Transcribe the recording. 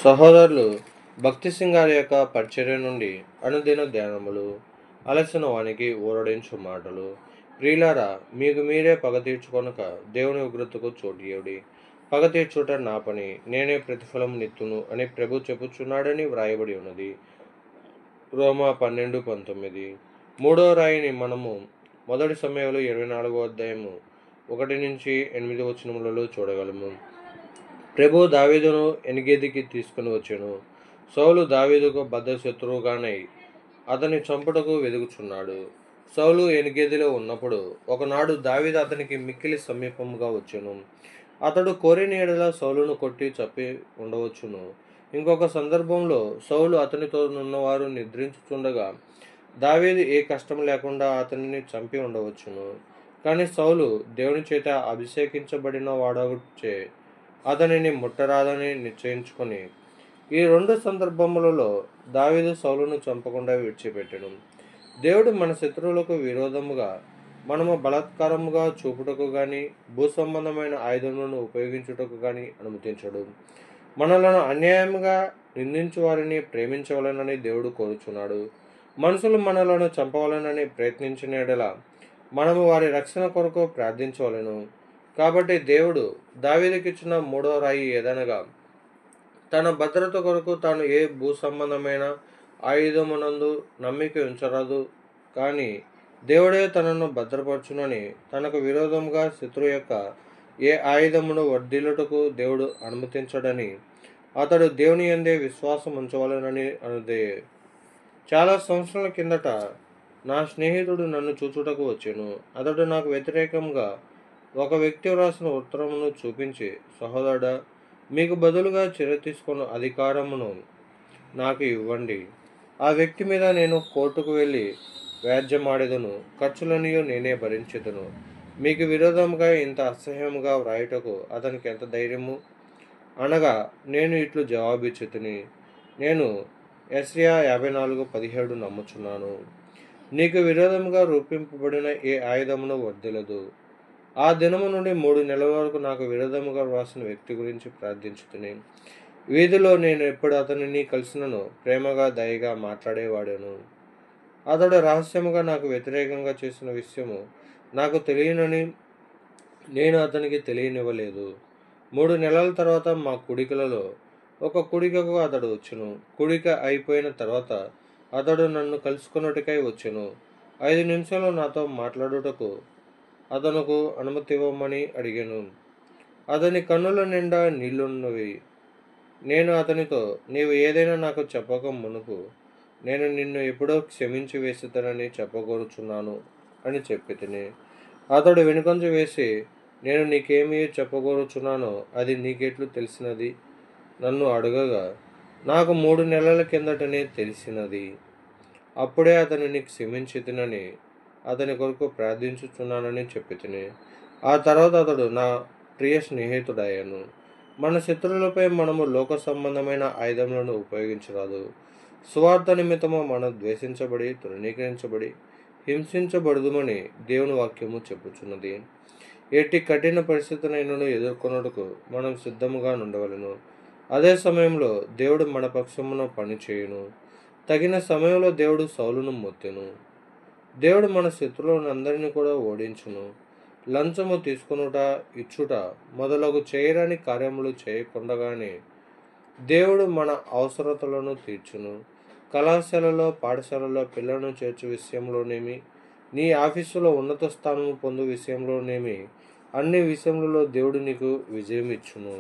సహోదరులు, భక్తి సింగారి యొక్క పరిచర్య నుండి అనుదిన ధ్యానములు, అలసిన వానికి ఊరడించు మాటలు. ప్రియులారా, మీకు మీరే పగ తీర్చుకొనక దేవుని ఉగ్రతకు చోటియుడి. పగ తీర్చుట నా పని, నేనే ప్రతిఫలం నిత్తును అని ప్రభు చెప్పుచున్నాడని వ్రాయబడి ఉన్నది. రోమా 12:19. మూడో రాయిని మనము మొదటి సమయంలో 24వ అధ్యాయము 1-8 వచనములలో చూడగలము. ప్రభు దావీదును ఎన్గెదికి తీసుకుని వచ్చెను. సౌలు దావీదుకు బద్ధ శత్రువుగానై అతని చంపుటకు వెదుగుచున్నాడు. సౌలు ఎన్గెదిలో ఉన్నప్పుడు ఒకనాడు దావీదు అతనికి మిక్కిలి సమీపముగా వచ్చెను. అతడు కోరిన యెడల సౌలును కొట్టి చంపి ఉండవచ్చును. ఇంకొక సందర్భంలో సౌలు అతనితో నున్నవారు నిద్రించుచుండగా దావీదు ఏ కష్టం లేకుండా అతనిని చంపి ఉండవచ్చును. కానీ సౌలు దేవుని చేత అభిషేకించబడిన వాడగుచే అతనిని ముట్టరాదని నిశ్చయించుకొని ఈ రెండు సందర్భములలో దావీదు సౌలును చంపకుండా విడిచిపెట్టెను. దేవుడు మన శత్రువులకు విరోధముగా మనము బలాత్కారముగా చూపుటకు గాని భూసంబంధమైన ఆయుధములను ఉపయోగించుటకు గాని అనుమతించడు. మనలను అన్యాయముగా నిందించు వారిని ప్రేమించవలనని దేవుడు కోరుచున్నాడు. మనుషులు మనలను చంపవలనని ప్రయత్నించిన యెడల మనము వారి రక్షణ కొరకు ప్రార్థించవలెను. కాబట్టి దేవుడు దావీదుకిచ్చిన మూడో రాయి ఏదనగా, తన భద్రత కొరకు తాను ఏ భూసంబంధమైన ఆయుధమునందు నమ్మిక ఉంచరాదు, కానీ దేవుడే తనను భద్రపరచునని తనకు విరోధముగా శత్రు యొక్క ఏ ఆయుధమును వర్ధిల్లుటకు దేవుడు అనుమతించడని అతడు దేవుని యందే విశ్వాసం ఉంచవలనని అనుదే. చాలా సంవత్సరాల కిందట నా స్నేహితుడు నన్ను చూచుటకు వచ్చెను. అతడు నాకు వ్యతిరేకంగా ఒక వ్యక్తి వ్రాసిన ఉత్తరమును చూపించి, సహోదరుడా, మీకు బదులుగా చర్య తీసుకున్న అధికారమును నాకు ఇవ్వండి. ఆ వ్యక్తి మీద నేను కోర్టుకు వెళ్ళి వ్యాజ్యమాడెదను, ఖర్చులనియు నేనే భరించెదను. మీకు విరోధముగా ఇంత అసహ్యముగా వ్రాయుటకు అతనికి ఎంత ధైర్యము? అనగా నేను ఇట్లు జవాబిచ్చితిని, నేను యెషయా 54:17 నమ్ముచున్నాను. నీకు విరోధముగా రూపింపబడిన ఏ ఆయుధమును వర్ధిల్లదు. ఆ దినము నుండి 3 నెలల వరకు నాకు విరోధముగా వ్రాసిన వ్యక్తి గురించి ప్రార్థించుతిని. వీధిలో నేను ఎప్పుడు అతనిని కలిసినను ప్రేమగా దయగా మాట్లాడేవాడెను. అతడు రహస్యముగా నాకు వ్యతిరేకంగా చేసిన విషయము నాకు తెలియనని నేను అతనికి తెలియనివ్వలేదు. 3 నెలల తర్వాత మా కూడికలలో ఒక కూడికకు అతడు వచ్చెను. కూడిక అయిపోయిన తర్వాత అతడు నన్ను కలుసుకొనుటకై వచ్చెను. 5 నిమిషాలు నాతో మాట్లాడుటకు అతనుకు అనుమతివ్వమని అడిగాను. అతని కన్నుల నిండా నీళ్లున్నవి. నేను అతనితో, నీవు ఏదైనా నాకు చెప్పక మునుపు నేను నిన్ను ఎప్పుడో క్షమించి వేసితనని చెప్పగోరుచున్నాను అని చెప్పితిని. అతడు వెనుకంజ వేసి, నేను నీకేమి చెప్పగోరుచున్నానో అది నీకెట్లు తెలిసినది? నన్ను అడగగా, నాకు 3 నెలల కిందటనే తెలిసినది. అప్పుడే అతనిని క్షమించితినని అతని కొరకు ప్రార్థించుచున్నానని చెప్పితిని. ఆ తర్వాత అతడు నా ప్రియ స్నేహితుడయ్యాను. మన శత్రువులపై మనము లోక సంబంధమైన ఆయుధములను ఉపయోగించరాదు. సువార్త నిమిత్తము మనం ద్వేషించబడి, తృణీకరించబడి, హింసించబడుదుమని దేవుని వాక్యము చెప్పుచున్నది. ఎట్టి కఠిన పరిస్థితులైనను ఎదుర్కొనుటకు మనం సిద్ధముగా ఉండవలెను. అదే సమయంలో దేవుడు మన పక్షమున పనిచేయును. తగిన సమయంలో దేవుడు సౌలును మొత్తెను. దేవుడు మన శత్రువులందరినీ కూడా ఓడించును. లంచము తీసుకొనుట, ఇచ్చుట మొదలగు చేయరాని కార్యములు చేయకుండగానే దేవుడు మన అవసరతలను తీర్చును. కళాశాలలో, పాఠశాలలో పిల్లలను చేర్చు విషయంలోనేమి, నీ ఆఫీసులో ఉన్నత స్థానము పొందు విషయంలోనేమి, అన్ని విషయములలో దేవుడు నీకు విజయం ఇచ్చును.